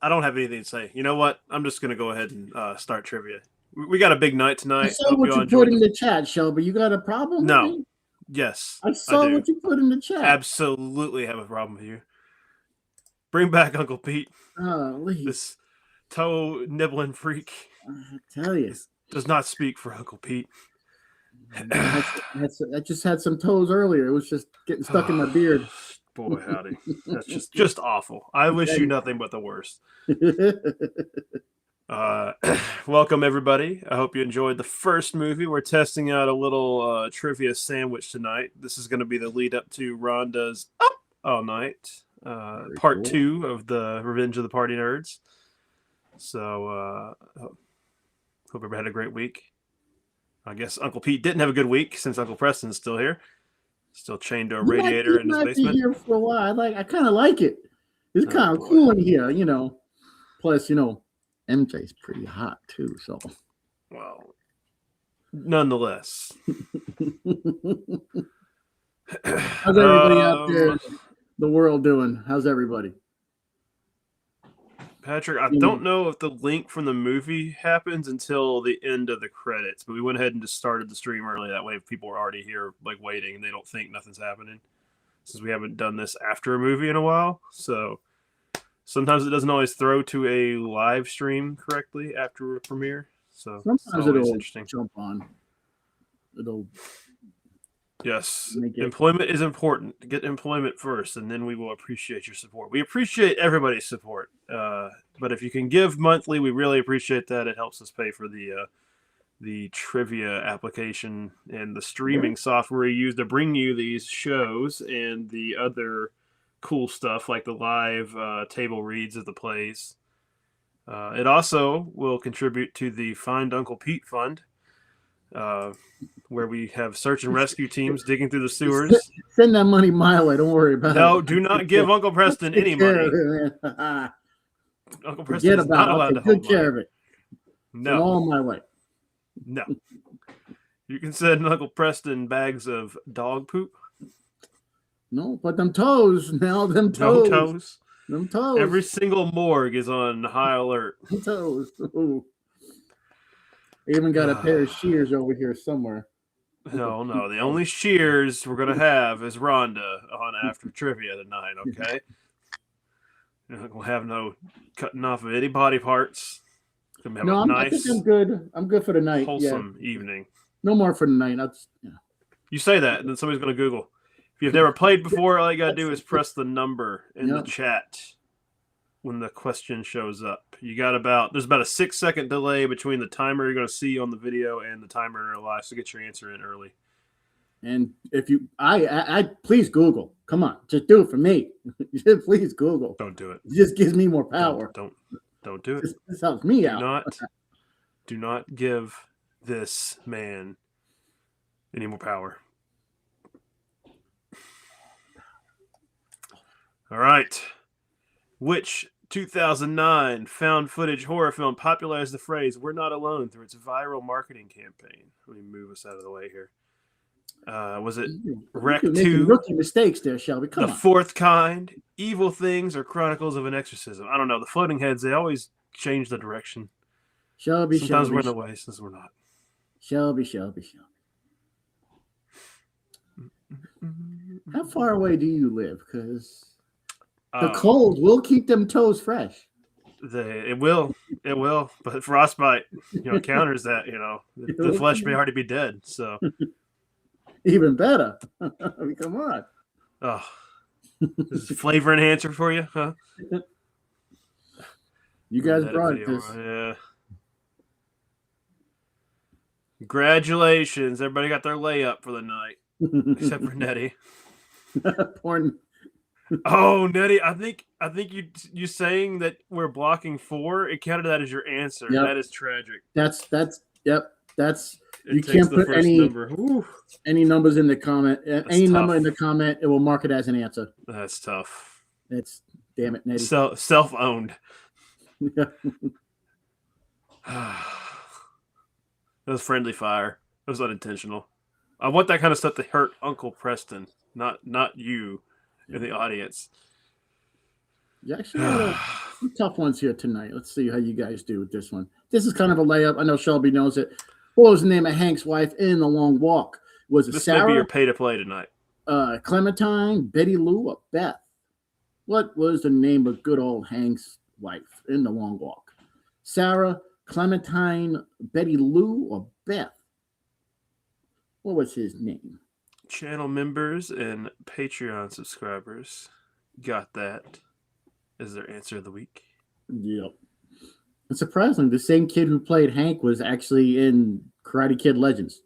I don't have anything to say. You know what? I'm just gonna go ahead and start trivia. We got a big night I tonight. saw Hope what you all you put enjoyed in the chat, Shelby. You got a problem with No. me? Yes, I saw do. what you put in the chat. Absolutely have a problem with you. Bring back Uncle Pete. Lee. This toe nibbling freak. I tell you, does not speak for Uncle Pete. I just had some toes earlier. It was just getting stuck in my beard. Boy, howdy. That's just awful. I wish you nothing but the worst. Welcome, everybody. I hope you enjoyed the first movie. We're testing out a little trivia sandwich tonight. This is going to be the lead up to Rhonda's Up All Night, part cool. 2 of the Revenge of the Party Nerds. So, hope everybody had a great week. I guess Uncle Pete didn't have a good week since Uncle Preston's still here. Still chained to a radiator in his basement. Be here for a while. I kind of like it. It's kind of cool in here, you know. Plus, you know, MJ's pretty hot too. So, well, nonetheless, how's everybody out there in the world doing? How's everybody? Patrick, I don't know if the link from the movie happens until the end of the credits, but we went ahead and just started the stream early. That way, if people are already here, like waiting, and they don't think nothing's happening, since we haven't done this after a movie in a while. So sometimes it doesn't always throw to a live stream correctly after a premiere. So sometimes it'll jump on. Yes, employment is important. Get employment first, and then we will appreciate your support. We appreciate everybody's support, but if you can give monthly, we really appreciate that. It helps us pay for the trivia application and the streaming software we use to bring you these shows and the other cool stuff like the live table reads of the plays. It also will contribute to the Find Uncle Pete Fund, where we have search and rescue teams digging through the sewers. Send that money my way. Don't worry about it. No, do not give Uncle Preston any money. Uncle Preston is not allowed to hold Good care of it. No. Send all my way. No. You can send Uncle Preston bags of dog poop. No, but them toes. Now them toes. No toes. Them toes. Every single morgue is on high alert. Them toes. Ooh. I even got a pair of shears over here somewhere. No. The only shears we're going to have is Rhonda on After Trivia tonight, okay? We'll have no cutting off of any body parts. Gonna have No, a I think nice, I'm good. I'm good for the night. wholesome evening. No more for the night. You say that, and then somebody's going to Google. If you've never played before, all you got to do is press the number in the chat when the question shows up. There's about a 6-second delay between the timer you're going to see on the video and the timer in real life, so get your answer in early. And if you, I please Google. Come on, just do it for me. Just please Google. Don't do it. It just gives me more power. Don't do it. This helps me out. Do not give this man any more power. All right. Which 2009 found footage horror film popularized the phrase "We're not alone" through its viral marketing campaign? Let me move us out of the way here. Was it Rec 2? Rookie mistakes there, Shelby. Come The on. Fourth Kind, Evil Things, or Chronicles of an Exorcism? I don't know. The floating heads, they always change the direction. Sometimes we're in the way, sometimes we're not. Shelby. How far away do you live? Because the cold will keep them toes fresh. It will. But frostbite, counters that. The flesh may already be dead. So even better. I mean, come on. Oh, this is a flavor enhancer for you, huh? You guys brought this. Yeah. Congratulations. Everybody got their layup for the night. Except for Nettie. Porn. Oh, Nettie, I think you saying that we're blocking 4, it counted that as your answer. Yep. That is tragic. That's you can't put any numbers in the comment. Any number in the comment, it will mark it as an answer. That's tough. It's damn it, Nettie. Self-owned. That was friendly fire. It was unintentional. I want that kind of stuff to hurt Uncle Preston, not you in the audience. You actually got some tough ones here tonight. Let's see how you guys do with this one. This is kind of a layup. I know Shelby knows it. What was the name of Hank's wife in The Long Walk? Was it this Sarah? This may be your pay to play tonight. Clementine, Betty Lou, or Beth? What was the name of good old Hank's wife in The Long Walk? Sarah, Clementine, Betty Lou, or Beth? What was his name? Channel members and Patreon subscribers got that as their answer of the week. Yep. It's surprising. The same kid who played Hank was actually in Karate Kid Legends.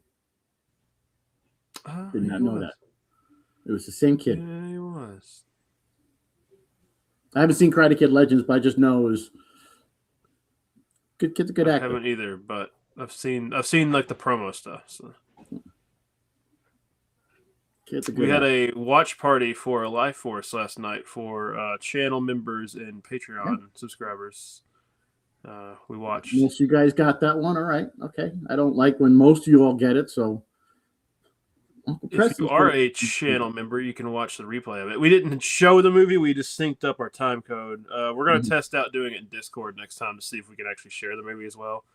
Did not know that. It was the same kid. Yeah, he was. I haven't seen Karate Kid Legends, but I just know it was good kid's a good actor. I haven't either, but I've seen like the promo stuff. So. We had a watch party for Life Force last night for channel members and Patreon subscribers. We watched. Most of you guys got that one. All right. Okay. I don't like when most of you all get it. So if you are a channel member, you can watch the replay of it. We didn't show the movie. We just synced up our time code. We're going to test out doing it in Discord next time to see if we can actually share the movie as well.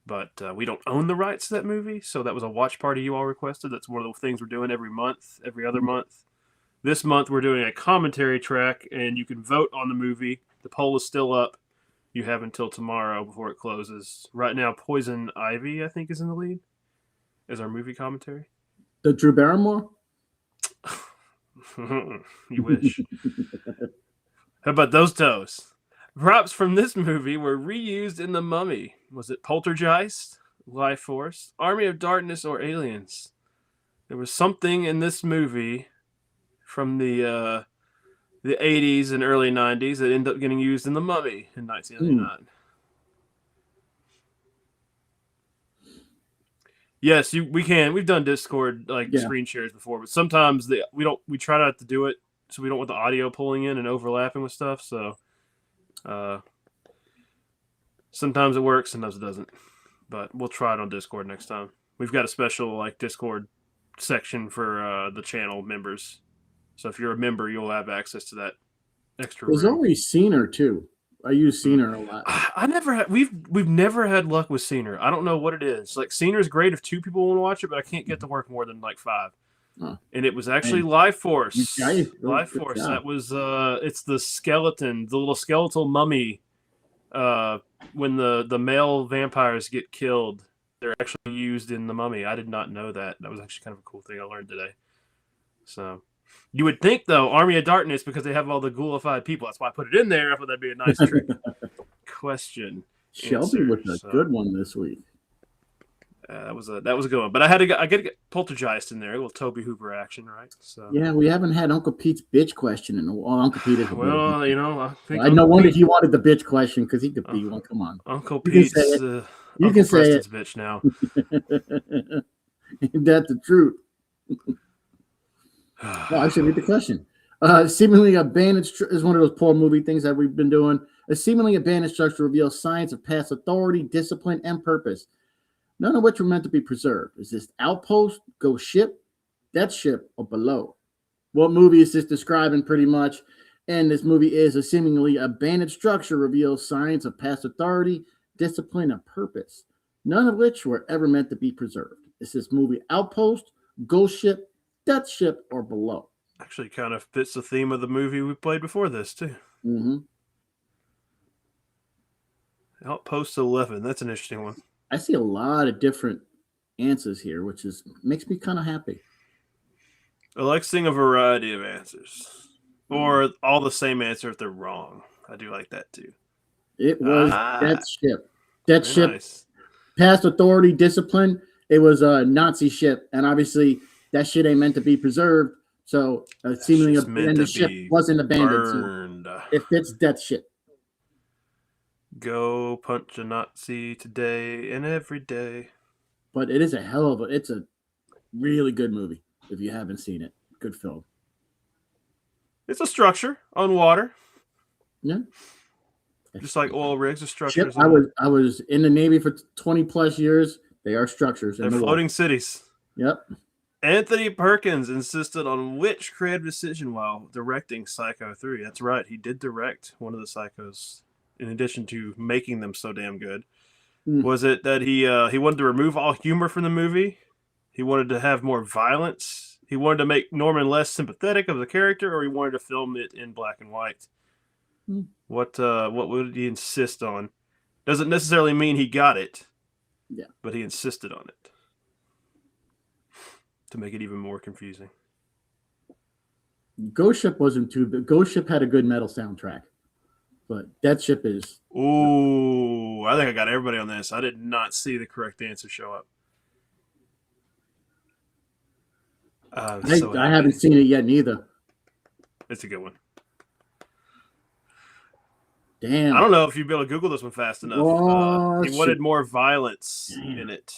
But we don't own the rights to that movie, so that was a watch party you all requested. That's one of the things we're doing every other month. This month we're doing a commentary track, and you can vote on the movie. The poll is still up. You have until tomorrow before it closes. Right now, Poison Ivy, I think, is in the lead as our movie commentary. The Drew Barrymore? You wish. How about those toes? Props from this movie were reused in The Mummy. Was it Poltergeist, Life Force, Army of Darkness, or Aliens? There was something in this movie from the 80s and early 90s that ended up getting used in The Mummy in 1999. Yes, we can. We've done Discord screen shares before, but sometimes we try not to do it, so we don't want the audio pulling in and overlapping with stuff. So sometimes it works, sometimes it doesn't. But we'll try it on Discord next time. We've got a special Discord section for the channel members. So if you're a member, you'll have access to that extra room. There's always Scener too. I use Scener a lot. I never had. We've never had luck with Scener. I don't know what it is. Scener is great if 2 people want to watch it, but I can't get to work more than 5. Huh. And it was actually Life Force. Life Force. That was it's the skeleton, the little skeletal mummy when the male vampires get killed, they're actually used in The Mummy. I did not know that. That was actually kind of a cool thing I learned today. So you would think, though, Army of Darkness, because they have all the ghoulified people. That's why I put it in there. I thought that'd be a nice trick question. Shelby was a good one this week. That was a good one. But I got to get Poltergeist in there. A little Toby Hooper action, right? So yeah, we haven't had Uncle Pete's bitch question in a while. Uncle Pete is well, you know, I think no wonder he wanted the bitch question because he could be one. Come on, Uncle Pete's you can say it. Bitch now. That's the truth. Well, I should read the question. Seemingly abandoned is one of those poor movie things that we've been doing. A seemingly abandoned structure reveals signs of past authority, discipline, and purpose, none of which were meant to be preserved. Is this outpost, ghost ship, death ship, or below? What movie is this describing pretty much? And this movie is a seemingly abandoned structure reveals signs of past authority, discipline, and purpose, none of which were ever meant to be preserved. Is this movie outpost, ghost ship, death ship, or below? Actually kind of fits the theme of the movie we played before this, too. Mm-hmm. Outpost 11. That's an interesting one. I see a lot of different answers here, which makes me kind of happy. I like seeing a variety of answers. Or all the same answer if they're wrong. I do like that, too. It was Death Ship. Death Ship. Nice. Past authority, discipline. It was a Nazi ship. And obviously, that shit ain't meant to be preserved. So, seemingly the ship wasn't abandoned. So it fits Death Ship. Go punch a Nazi today and every day. But it is it's a really good movie if you haven't seen it. Good film. It's a structure on water. Yeah. Just like oil rigs are structures. I was in the Navy for 20 plus years. They are structures. They're floating cities. Yep. Anthony Perkins insisted on which creative decision while directing Psycho 3. That's right. He did direct one of the Psychos. In addition to making them so damn good, was it that he wanted to remove all humor from the movie? He wanted to have more violence. He wanted to make Norman less sympathetic of the character, or he wanted to film it in black and white. What would he insist on? Doesn't necessarily mean he got it. Yeah, but he insisted on it to make it even more confusing. Ghost Ship wasn't too. Ghost Ship had a good metal soundtrack. But Death Ship is. Ooh, I think I got everybody on this. I did not see the correct answer show up. I haven't seen it yet neither. It's a good one. Damn. I don't know if you'd be able to Google this one fast enough. He wanted more violence in it.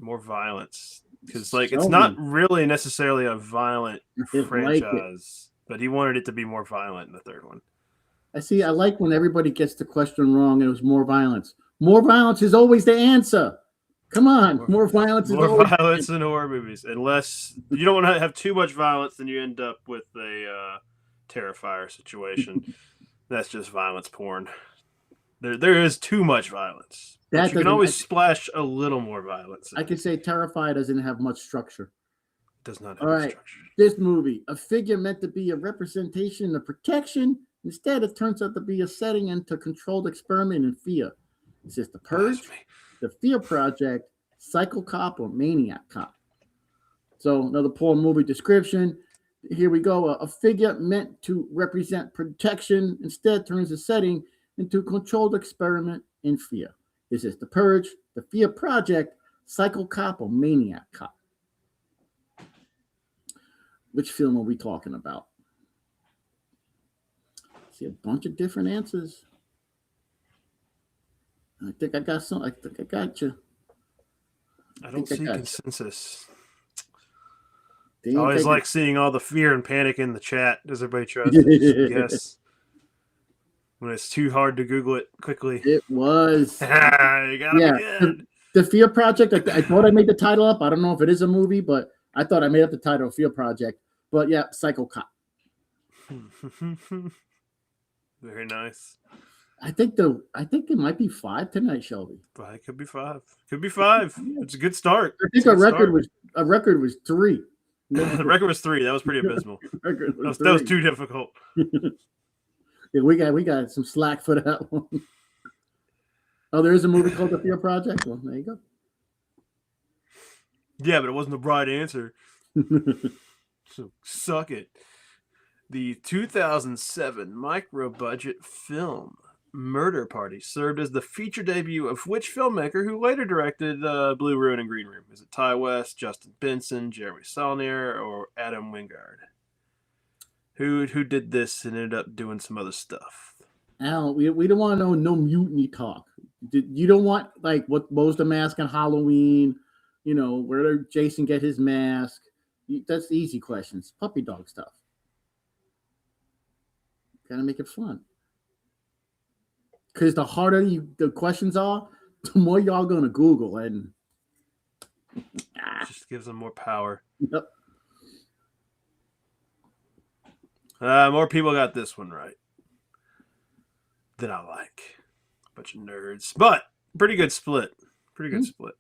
More violence. Because it's not really necessarily a violent franchise. But he wanted it to be more violent in the third one. I like when everybody gets the question wrong and it was more violence. More violence is always the answer. Come on. More violence is always violence in horror movies. Unless you don't want to have too much violence, then you end up with a Terrifier situation. That's just violence porn. There is too much violence. You can always splash a little more violence. I could say Terrifier doesn't have much structure. It does not have much structure. This movie, a figure meant to be a representation of protection. Instead, it turns out to be a setting into controlled experiment and fear. Is this The Purge, The Fear Project, Psycho Cop, or Maniac Cop? So another poor movie description. Here we go. A figure meant to represent protection instead turns a setting into controlled experiment in fear. Is this The Purge, The Fear Project, Psycho Cop, or Maniac Cop? Which film are we talking about? See a bunch of different answers. I think I got some. I think I got you. I don't see consensus. I always like seeing all the fear and panic in the chat. Does everybody try to guess? When it's too hard to Google it quickly. It was. You gotta be good. The Fear Project. I thought I made the title up. I don't know if it is a movie, but I thought I made up the title Fear Project. But yeah, Psycho Cop. Very nice. I think it might be 5 tonight, Shelby. But it could be 5. Could be 5. It's a good start. I think a record was 3. The record was 3. That was pretty abysmal. That was too difficult. Yeah, we got some slack for that one. Oh, there is a movie called The Fear Project. Well, there you go. Yeah, but it wasn't the right answer. So suck it. The 2007 micro-budget film Murder Party served as the feature debut of which filmmaker who later directed Blue Ruin and Green Room? Is it Ty West, Justin Benson, Jeremy Saulnier, or Adam Wingard? Who did this and ended up doing some other stuff? Al, we don't want to know no mutiny talk. You don't want like what was the mask on Halloween? You know, where did Jason get his mask? That's the easy questions. Puppy dog stuff. Gotta make it fun. Because the harder the questions are, the more y'all gonna Google and just gives them more power. Yep. More people got this one right than I like. Bunch of nerds, but pretty good split. Pretty good split.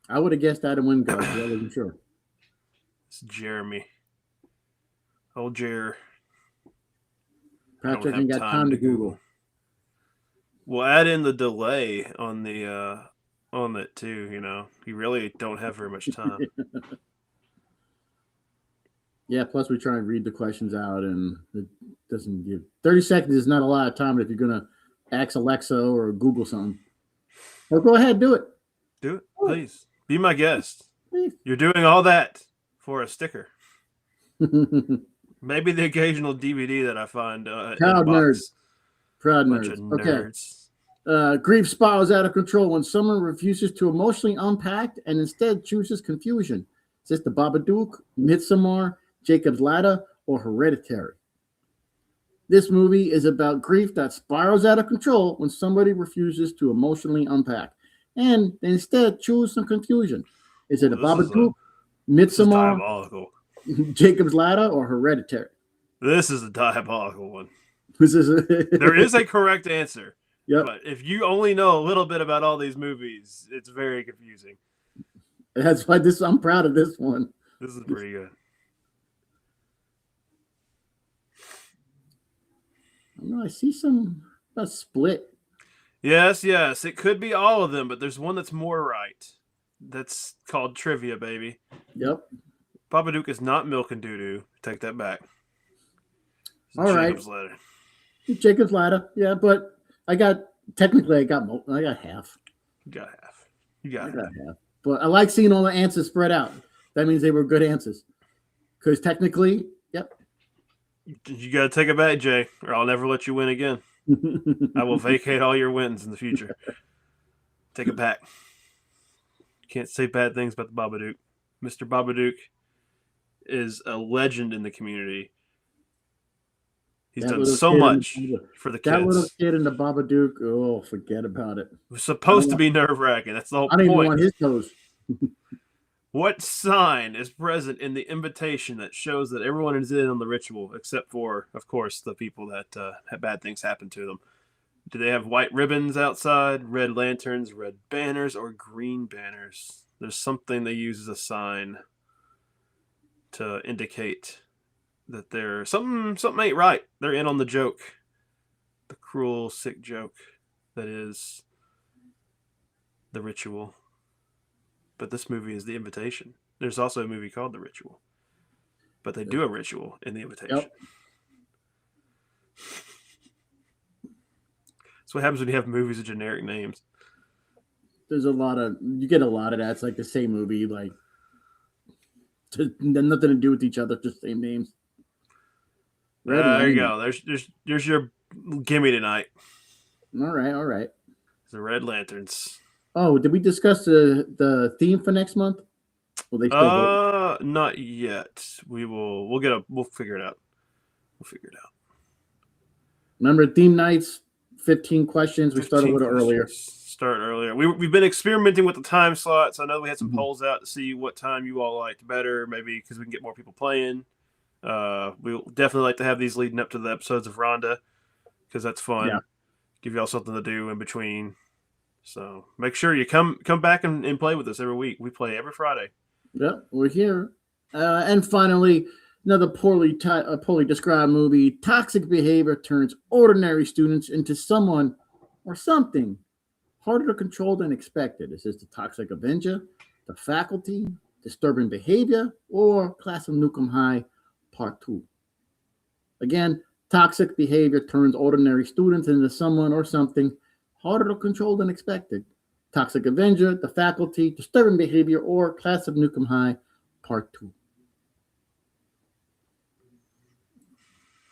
I would have guessed Adam Wingard, but I wasn't sure. It's Jeremy. Old Jer. Patrick ain't got time to Google. We'll add in the delay on the on it too. You know, you really don't have very much time. Yeah. Plus, we try and read the questions out, and it doesn't give 30 seconds is not a lot of time if you're gonna ask Alexa or Google something. Well, go ahead, do it. Do it, please. Be my guest. Please. You're doing all that for a sticker. Maybe the occasional DVD that I find. Proud nerds. Proud Bunch nerds. of nerds. Okay. Grief spirals out of control when someone refuses to emotionally unpack and instead chooses confusion. Is this The Babadook, Midsommar, Jacob's Ladder, or Hereditary? This movie is about grief that spirals out of control when somebody refuses to emotionally unpack and instead choose some confusion. Is it The Babadook, Midsommar, diabolical. Jacob's Ladder, or Hereditary? This is a diabolical one. There There is a correct answer. Yep. But if you only know a little bit about all these movies, it's very confusing. That's why I'm proud of this one. This is pretty good. I see a split. Yes. It could be all of them, but there's one that's more right. That's called trivia, baby. Yep. Babadook is not Milk and Doo-Doo. Take that back. It's All right. Jacob's Ladder. Jacob's Ladder. Yeah, but I got half. You got half. But I like seeing all the answers spread out. That means they were good answers. Because technically, yep. You got to take it back, Jay, or I'll never let you win again. I will vacate all your wins in the future. Take it back. You can't say bad things about the Babadook. Mr. Babadook is a legend in the community. He's done so much for the kids. That little kid in the Babadook, oh, forget about it. It was supposed to be nerve-wracking. That's the whole point. I don't even want his toes. What sign is present in the invitation that shows that everyone is in on the ritual, except for, of course, the people that have bad things happen to them? Do they have white ribbons outside, red lanterns, red banners, or green banners? There's something they use as a sign to indicate that they're something ain't right. They're in on the joke, the cruel, sick joke that is the ritual. But this movie is The Invitation. There's also a movie called The Ritual, but they do a ritual in The Invitation. Yep. That's what happens when you have movies with generic names. You get a lot of that. It's like the same movie, like nothing to do with each other, just same names. There you go. There's your gimme tonight. All right. The Red Lanterns. Oh, did we discuss the theme for next month? Will they still not yet. We'll figure it out. Remember theme nights, 15 questions. We started a little earlier. Start earlier. We've been experimenting with the time slots. I know we had some polls out to see what time you all liked better, maybe because we can get more people playing. We'll definitely like to have these leading up to the episodes of Rhonda because that's fun. Yeah. Give y'all something to do in between. So make sure you come back and play with us every week. We play every Friday. Yep, we're here. And finally, another poorly described movie. Toxic behavior turns ordinary students into someone or something harder to control than expected. Is this the Toxic Avenger, the Faculty, Disturbing Behavior, or Class of Nukem High Part 2? Again, toxic behavior turns ordinary students into someone or something harder to control than expected. Toxic Avenger, the Faculty, Disturbing Behavior, or Class of Nukem High Part 2.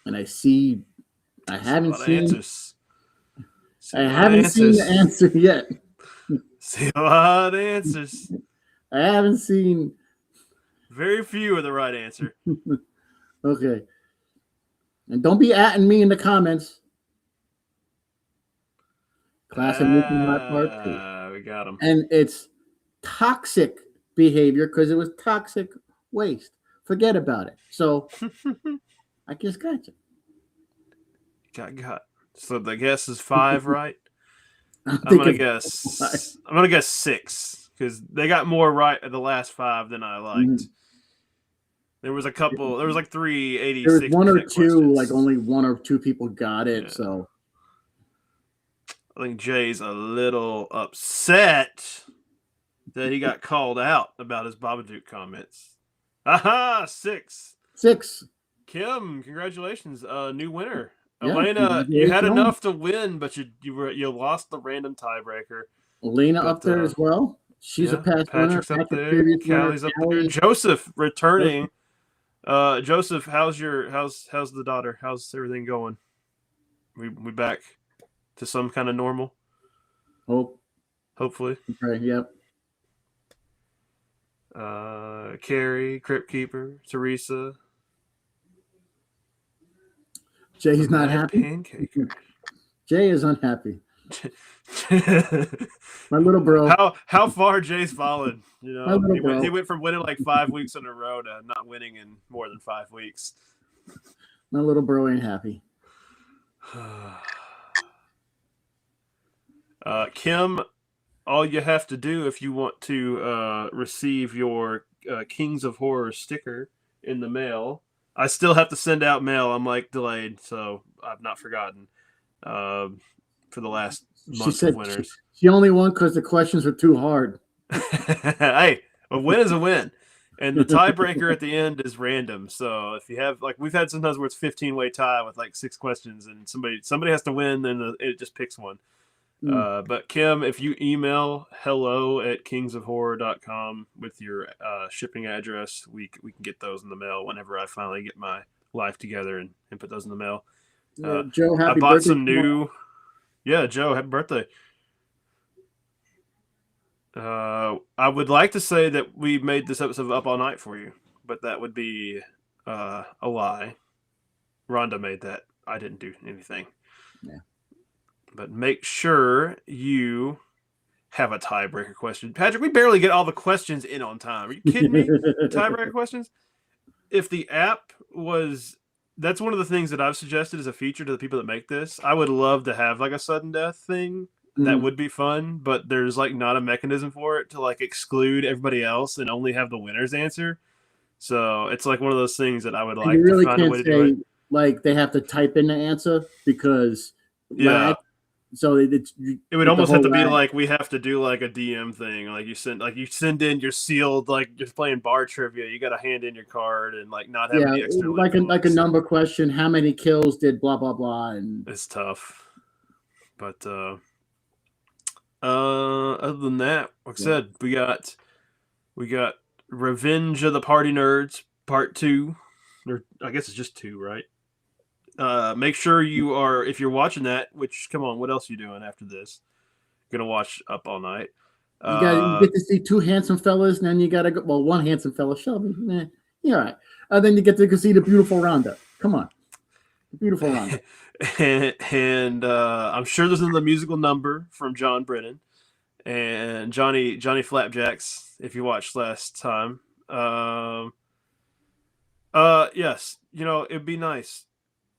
And I haven't seen the answer yet. See a lot of answers. I haven't seen. Very few are the right answer. Okay. And don't be atting me in the comments. Class of Nukem High Part 2. We got them. And it's toxic behavior because it was toxic waste. Forget about it. So I just got you. Got. So the guess is 5, right? I'm gonna guess 6 because they got more right at the last 5 than I liked. Mm-hmm. There was a couple. There was like 386. There was 1 or 2, questions. Like only 1 or 2 people got it. Yeah. So I think Jay's a little upset that he got called out about his Babadook comments. Aha, 6. Kim, congratulations, new winner. Yeah, Elena, you had enough to win, but you lost the random tiebreaker. Elena up there as well. She's a past winner. Patrick's up there. Callie's up there. Joseph returning. Joseph, how's the daughter? How's everything going? We back to some kind of normal? Hopefully. Okay, yep. Carrie, Crypt Keeper, Teresa. Jay's not happy. Pancake. Jay is unhappy. My little bro. How far Jay's fallen? You know, he went from winning like 5 weeks in a row to not winning in more than 5 weeks. My little bro ain't happy. Kim, all you have to do if you want to receive your Kings of Horror sticker in the mail. I still have to send out mail. I'm like delayed, so I've not forgotten. For the last month of winners, she only won because the questions were too hard. Hey, a win is a win, and the tiebreaker at the end is random. So if you have we've had sometimes where it's 15-way tie with like 6 questions, and somebody has to win, then it just picks one. But Kim, if you email hello@kingsofhorror.com with your shipping address, we can get those in the mail whenever I finally get my life together and put those in the mail. Joe, happy birthday. I bought some new. Yeah, Joe, happy birthday. I would like to say that we made this episode up all night for you, but that would be a lie. Rhonda made that. I didn't do anything. Yeah. But make sure you have a tiebreaker question. Patrick, we barely get all the questions in on time. Are you kidding me? Tiebreaker questions? If the app was... That's one of the things that I've suggested as a feature to the people that make this. I would love to have like a sudden death thing. That would be fun, but there's like not a mechanism for it to like exclude everybody else and only have the winner's answer. So it's like one of those things that I would like to find a way to do it. Like they have to type in the answer because so it would almost have to be like we have to do like a DM thing. Like you send in your sealed, like you're playing bar trivia. You got to hand in your card and like not have any extra. Like a number question. How many kills did blah blah blah? And it's tough. But other than that, like I said, we got Revenge of the Party Nerds Part 2. Or I guess it's just 2, right? Make sure you are, if you're watching that, which, come on, what else are you doing after this? Gonna watch Up All Night. You get to see 2 handsome fellas, and then you gotta go, well, 1 handsome fella, Shelby, yeah, all right. Then you get to go see the beautiful Rhonda. Come on. The beautiful Rhonda. and I'm sure there's another musical number from John Brennan and Johnny Flapjacks, if you watched last time. Yes, it'd be nice.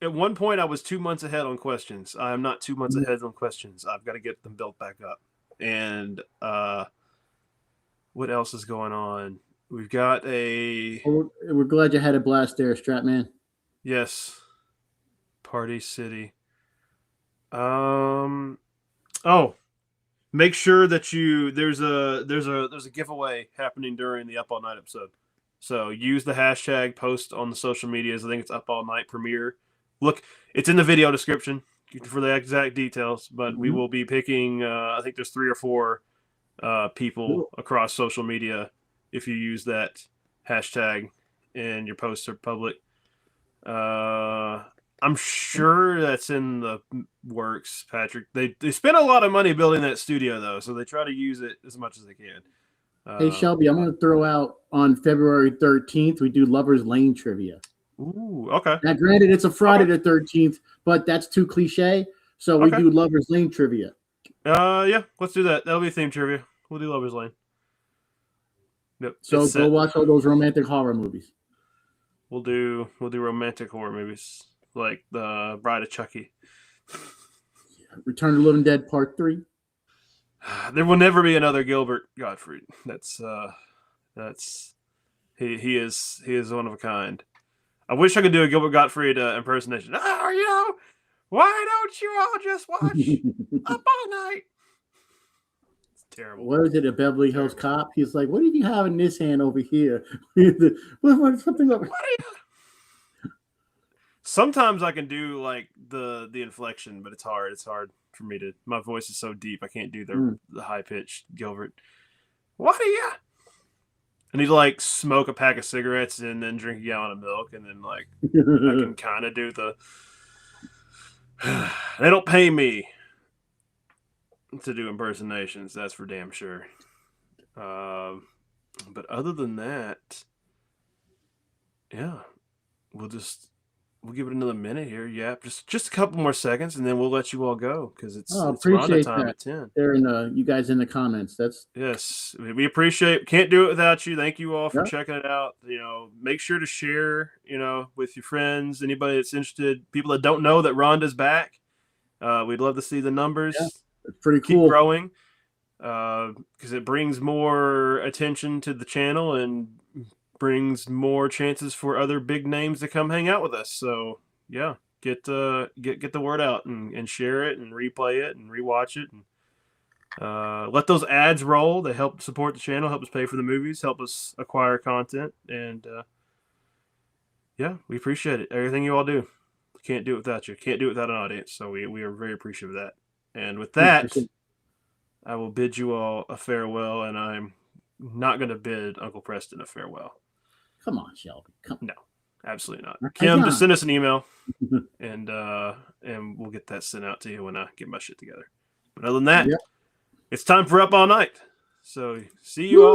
At one point, I was 2 months ahead on questions. I am not 2 months ahead on questions. I've got to get them built back up. And what else is going on? We've got We're glad you had a blast there, Stratman. Yes. Party City. make sure that there's a giveaway happening during the Up All Night episode. So use the hashtag, post on the social medias. I think it's Up All Night Premiere. Look, it's in the video description for the exact details, but we will be picking, I think there's 3 or 4 people across social media if you use that hashtag and your posts are public. I'm sure that's in the works, Patrick. They spend a lot of money building that studio, though, so they try to use it as much as they can. Hey, Shelby, I'm going to throw out on February 13th, we do Lover's Lane trivia. Ooh, okay. Now, granted, it's a Friday the 13th, but that's too cliche, so we do Lover's Lane trivia. Yeah, let's do that. That'll be theme trivia. We'll do Lover's Lane. Yep. So go watch all those romantic horror movies. We'll do romantic horror movies like the Bride of Chucky. Return of the Living Dead Part 3. There will never be another Gilbert Gottfried. He is one of a kind. I wish I could do a Gilbert Gottfried impersonation. Why don't you all just watch Up All Night? It's terrible. What is it, a Beverly Hills Cop? He's like, what do you have in this hand over here? Something over. Sometimes I can do like the inflection, but it's hard. It's hard for me to. My voice is so deep, I can't do the high pitched Gilbert. What are you? I need to like smoke a pack of cigarettes and then drink a gallon of milk, and then like I can kind of do the. They don't pay me to do impersonations. That's for damn sure. But other than that, yeah, we'll give it another minute here. Yeah, just a couple more seconds, and then we'll let you all go because it's Rhonda time at 10. They're you guys in the comments. Yes, we appreciate. Can't do it without you. Thank you all for checking it out. Make sure to share. With your friends, anybody that's interested, people that don't know that Rhonda's back. We'd love to see the numbers. Yeah, it's pretty cool. Keep growing because it brings more attention to the channel and brings more chances for other big names to come hang out with us. So yeah, get the word out and share it and replay it and rewatch it and let those ads roll. They help support the channel, help us pay for the movies, help us acquire content, and yeah, we appreciate it. Everything you all do. Can't do it without you. Can't do it without an audience. So we are very appreciative of that. And with that, I will bid you all a farewell, and I'm not going to bid Uncle Preston a farewell. Come on, Shelby. No, absolutely not. Kim, just send us an email, and we'll get that sent out to you when I get my shit together. But other than that, it's time for Up All Night. So see you all.